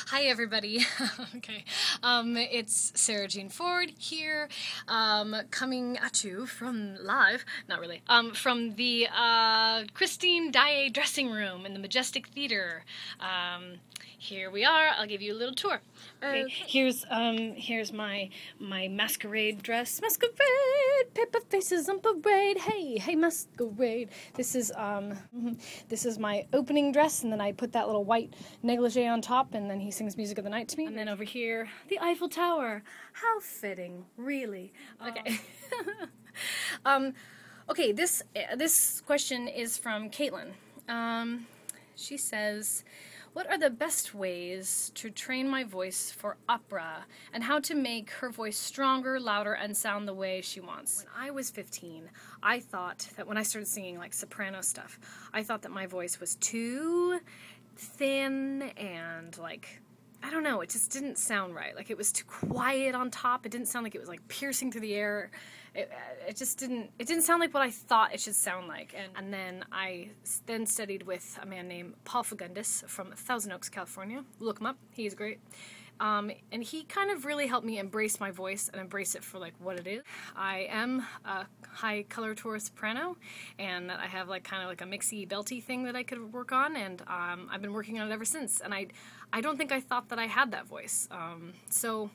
Hi everybody. Okay. It's Sarah Jean Ford here, coming at you from live, not really, from the Christine Daae dressing room in the Majestic Theater. Here we are. I'll give you a little tour. Okay. Here's my masquerade dress. Masquerade, paper faces on parade. Hey masquerade. This is my opening dress, and then I put that little white negligee on top, and then he sings Music of the Night to me. And then over here, the Eiffel Tower. How fitting, really. Okay. Okay, this question is from Caitlin. She says, what are the best ways to train my voice for opera, and how to make her voice stronger, louder, and sound the way she wants? When I was 15, I thought that when I started singing like soprano stuff, I thought that my voice was too thin and like, I don't know, it just didn't sound right. Like it was too quiet on top. It didn't sound like it was like piercing through the air. It didn't sound like what I thought it should sound like. And then I studied with a man named Paul Fagundis from Thousand Oaks, California. Look him up. He's great. And he kind of really helped me embrace my voice and embrace it for like what it is. I am a high color tour soprano, and I have like kind of like a mixy belty thing that I could work on, and I've been working on it ever since. And I don't think I thought that I had that voice. So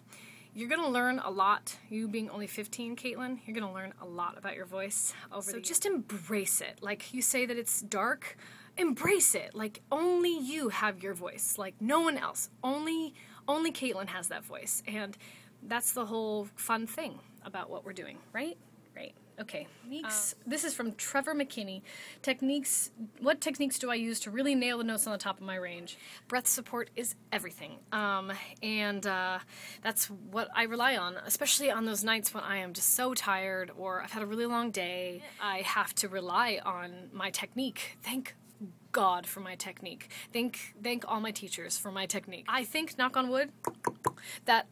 you're going to learn a lot. You being only 15, Caitlin, you're going to learn a lot about your voice over the years. So just embrace it. Like you say that it's dark, embrace it. Like only you have your voice. Like no one else. Only Caitlin has that voice. And that's the whole fun thing about what we're doing, right? Right. Okay. This is from Trevor McKinney. What techniques do I use to really nail the notes on the top of my range? Breath support is everything. And that's what I rely on, especially on those nights when I am just so tired or I've had a really long day. I have to rely on my technique. Thank God for my technique. Thank all my teachers for my technique. I think, knock on wood, that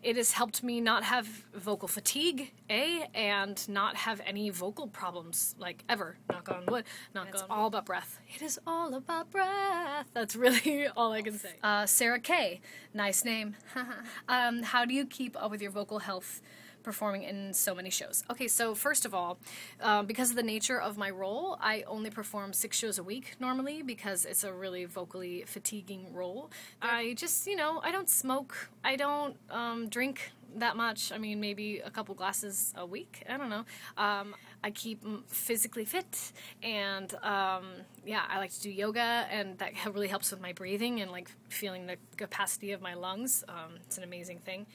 it has helped me not have vocal fatigue, and not have any vocal problems, like, ever. Knock on wood. It's all about breath. It is all about breath. That's really all I can say. Sarah K. Nice name. How do you keep up with your vocal health performing in so many shows? Okay, so first of all, because of the nature of my role, I only perform 6 shows a week normally because it's a really vocally fatiguing role. I just, I don't smoke. I don't drink that much. I mean, maybe a couple glasses a week. I don't know. I keep physically fit, and yeah, I like to do yoga, and that really helps with my breathing and like feeling the capacity of my lungs. It's an amazing thing.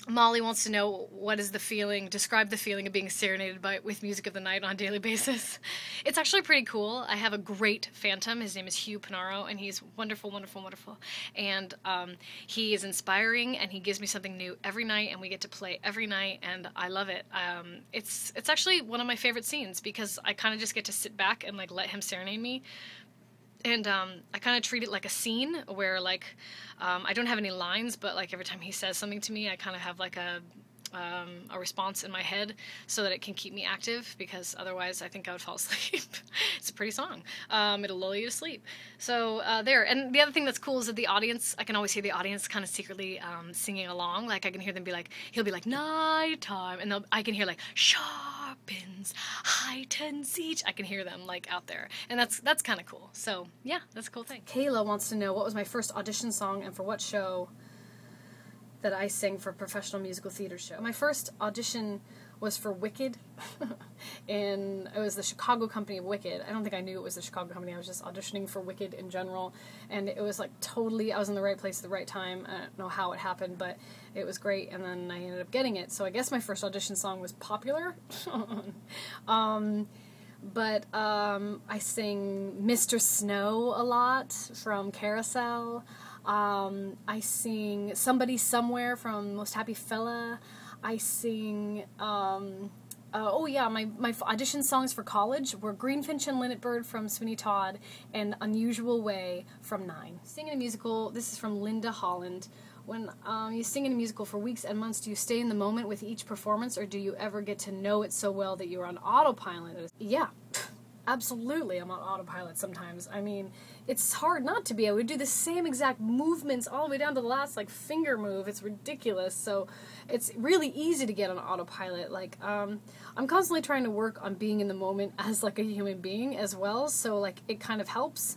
Molly wants to know, what is the feeling, describe the feeling of being serenaded with Music of the Night on a daily basis. It's actually pretty cool. I have a great phantom. His name is Hugh Panaro, and he's wonderful, wonderful, wonderful. And he is inspiring, and he gives me something new every night, and we get to play every night, and I love it. It's actually one of my favorite scenes, because I kind of just get to sit back and like let him serenade me. And I kind of treat it like a scene where, like, I don't have any lines, but, like, every time he says something to me, I kind of have, like, a response in my head so that it can keep me active, because otherwise I think I would fall asleep. It's a pretty song. It'll lull you to sleep. So there. And the other thing that's cool is that the audience, I can always hear the audience kind of secretly singing along. Like, I can hear them be like, he'll be like, nighttime, and I can hear like, sharpens, heightens each. I can hear them like out there, and that's kind of cool. So yeah, that's a cool thing. Kayla wants to know, what was my first audition song and for what show that I sang for a professional musical theater show. My first audition was for Wicked, and it was the Chicago company of Wicked. I don't think I knew it was the Chicago company. I was just auditioning for Wicked in general, and it was like totally, I was in the right place at the right time. I don't know how it happened, but it was great, and then I ended up getting it. So I guess my first audition song was Popular. But I sing Mr. Snow a lot from Carousel. I sing Somebody Somewhere from Most Happy Fella. I sing, oh yeah, my audition songs for college were Greenfinch and Linnet Bird from Sweeney Todd and Unusual Way from Nine. Singing a musical, this is from Linda Holland. When you sing in a musical for weeks and months, do you stay in the moment with each performance, or do you ever get to know it so well that you're on autopilot? Yeah. absolutely I'm on autopilot sometimes. I mean, it's hard not to be. I would do the same exact movements all the way down to the last, like, finger move. It's ridiculous. So it's really easy to get on autopilot. Like, I'm constantly trying to work on being in the moment as, like, a human being as well. So, like, it kind of helps.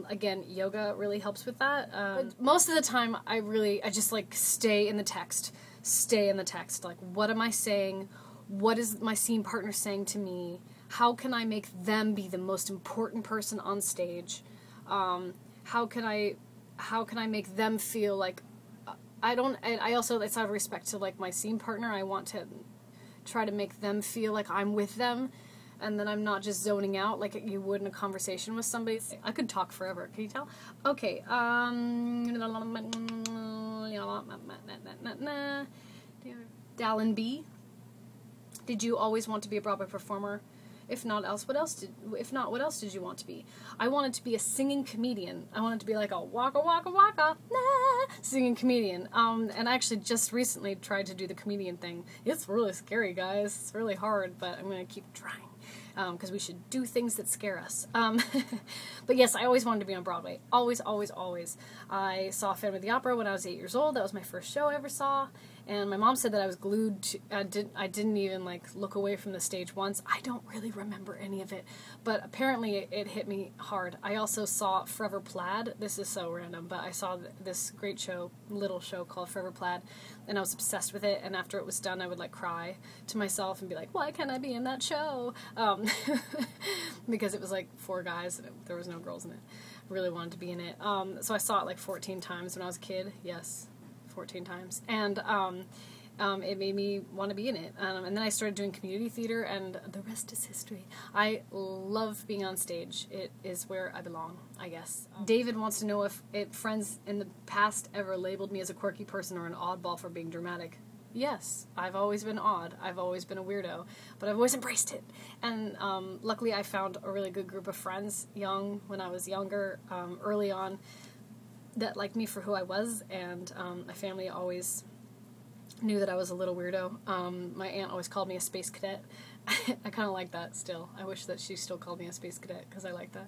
Again, yoga really helps with that. But most of the time, I just, like, stay in the text. Stay in the text. Like, what am I saying? What is my scene partner saying to me? How can I make them be the most important person on stage? How can I make them feel like I also, it's out of respect to, like, my scene partner. I want to try to make them feel like I'm with them, and then I'm not just zoning out like you would in a conversation with somebody. I could talk forever. Can you tell? Okay. Dallin B. Did you always want to be a Broadway performer? If not, what else did you want to be? I wanted to be a singing comedian. I wanted to be like a waka waka waka nah, singing comedian. And I actually just recently tried to do the comedian thing. It's really scary, guys. It's really hard, but I'm going to keep trying. Because we should do things that scare us. But yes, I always wanted to be on Broadway. Always, always, always. I saw Phantom of the Opera when I was 8 years old. That was my first show I ever saw. And my mom said that I was glued to, I didn't even, like, look away from the stage once. I don't really remember any of it, but apparently it hit me hard. I also saw Forever Plaid. This is so random, but I saw this great show, little show called Forever Plaid, and I was obsessed with it, and after it was done, I would, like, cry to myself and be like, why can't I be in that show? Because it was, like, 4 guys, and there was no girls in it. I really wanted to be in it. So I saw it, like, 14 times when I was a kid. Yes. 14 times, and it made me want to be in it, and then I started doing community theater, and the rest is history. I love being on stage. It is where I belong, I guess. David wants to know if friends in the past ever labeled me as a quirky person or an oddball for being dramatic. Yes, I've always been odd. I've always been a weirdo, but I've always embraced it. And luckily I found a really good group of friends when I was younger, early on, that liked me for who I was, and my family always knew that I was a little weirdo. My aunt always called me a space cadet. I kind of like that still. I wish that she still called me a space cadet, because I like that.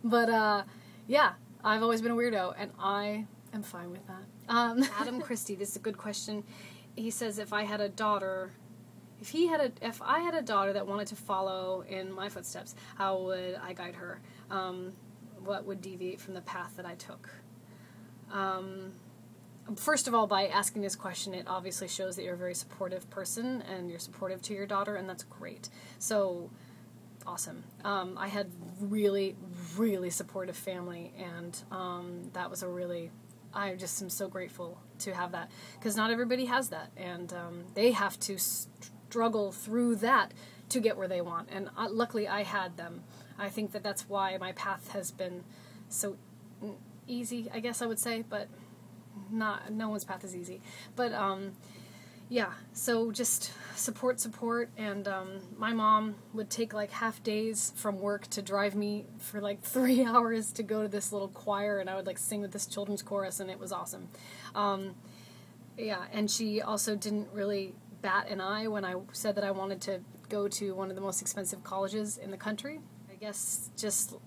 But yeah, I've always been a weirdo, and I am fine with that. Adam Christie, this is a good question. He says, if I had a daughter that wanted to follow in my footsteps, how would I guide her? What would deviate from the path that I took? First of all, by asking this question, it obviously shows that you're a very supportive person and you're supportive to your daughter, and that's great. So, awesome. I had really, really supportive family, and that was I just am so grateful to have that, because not everybody has that, and they have to struggle through that to get where they want, and luckily I had them. I think that that's why my path has been so easy, I guess I would say, but no one's path is easy. But, yeah, so just support, and my mom would take, like, half days from work to drive me for, like, 3 hours to go to this little choir, and I would, like, sing with this children's chorus, and it was awesome. Yeah, and she also didn't really bat an eye when I said that I wanted to go to one of the most expensive colleges in the country. I guess just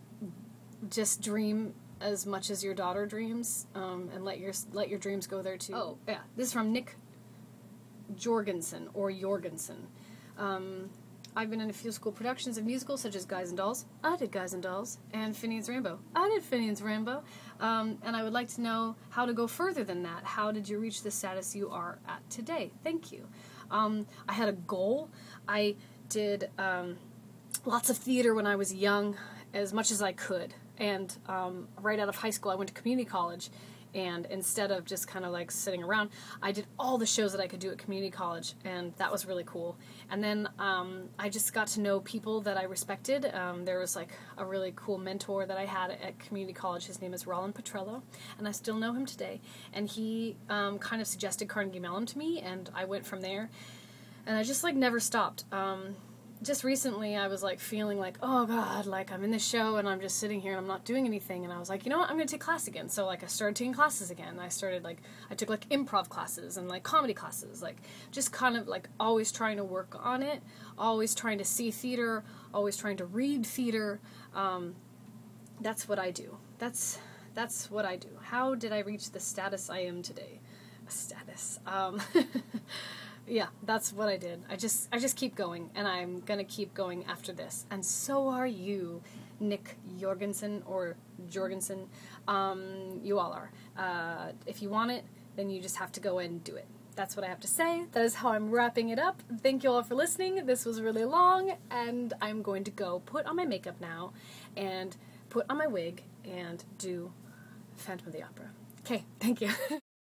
dream as much as your daughter dreams, and let your dreams go there too. Oh, yeah. This is from Nick Jorgensen, or Jorgensen. I've been in a few school productions of musicals such as Guys and Dolls. I did Guys and Dolls. And Finian's Rainbow. I did Finian's Rainbow. And I would like to know how to go further than that. How did you reach the status you are at today? Thank you. I had a goal. I did lots of theater when I was young, as much as I could. And right out of high school, I went to community college. And instead of just kind of like sitting around, I did all the shows that I could do at community college, and that was really cool. And then I just got to know people that I respected. There was like a really cool mentor that I had at community college. His name is Roland Petrello, and I still know him today. And he kind of suggested Carnegie Mellon to me, and I went from there. And I just like never stopped. just recently I was like feeling like, oh God, like I'm in this show and I'm just sitting here and I'm not doing anything, and I was like, you know what, I'm going to take class again. So like I started taking classes again. I took like improv classes and like comedy classes, like just kind of like always trying to work on it, always trying to see theater, always trying to read theater. That's what I do. That's what I do. How did I reach the status I am today? A status. Yeah, that's what I did. I just keep going, and I'm gonna keep going after this. And so are you, Nick Jorgensen or Jorgensen. You all are. If you want it, then you just have to go and do it. That's what I have to say. That is how I'm wrapping it up. Thank you all for listening. This was really long, and I'm going to go put on my makeup now, and put on my wig, and do Phantom of the Opera. Okay, thank you.